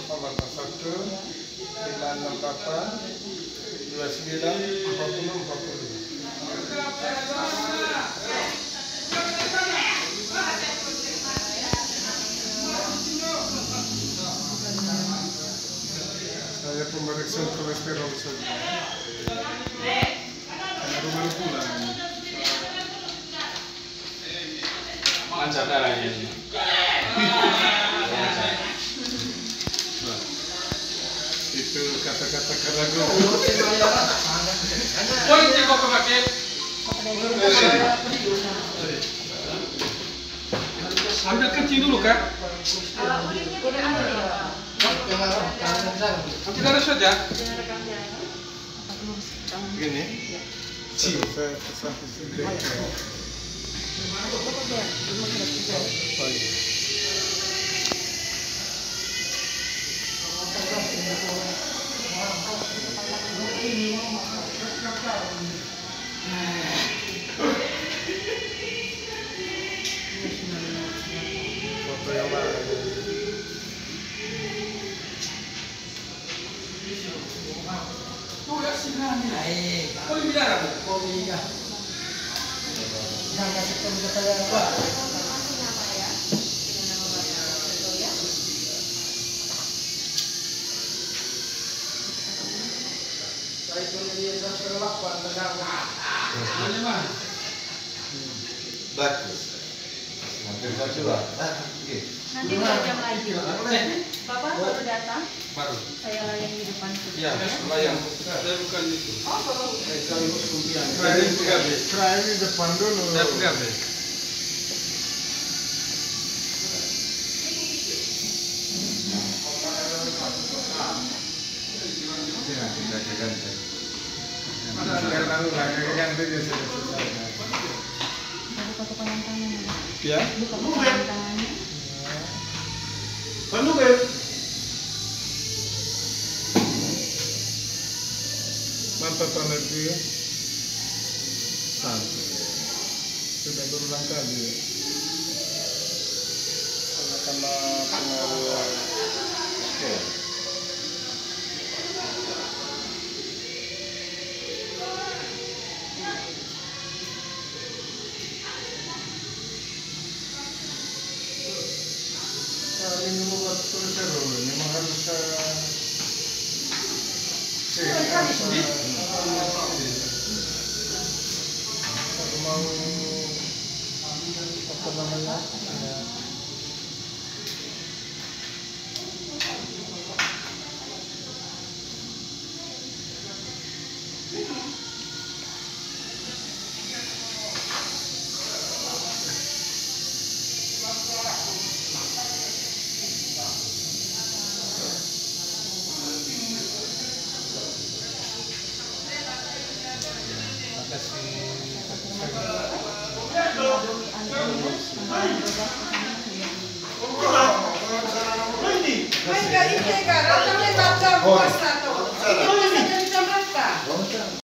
081 568 29 40 42. Saya pemeriksa kolesterol saja. Baru pulang. Mancar darahnya ini. Itu kata-kata keragu. Oh, ini kok pakai? Ambil kecil dulu kan? Nanti darah saja. Begini. Cium. Saya foto yang mana? Oh, ya sih kan. Oh, ini darah. Oh, iya. Yang kasih tahu saya apa? Bagus. Hampir saja lah. Nanti 2 jam lagi. Bapak baru datang, Baru. saya layani di depan. Iya, layang. Saya bukan itu. Oh, baru. Try di depan dulu. Saya pegang deh. Ganti dia sudah selesai. Buka kepanjang tangan. Ya? Buka kepanjang tangannya. Lalu kan? Mantap lagi. Santai. Sudah berulang kali. Karena pengaruh scale. Ini membuat kolesterol, memang harus mau apa namanya? Mas, ini kan, katanya baca puasa tuh.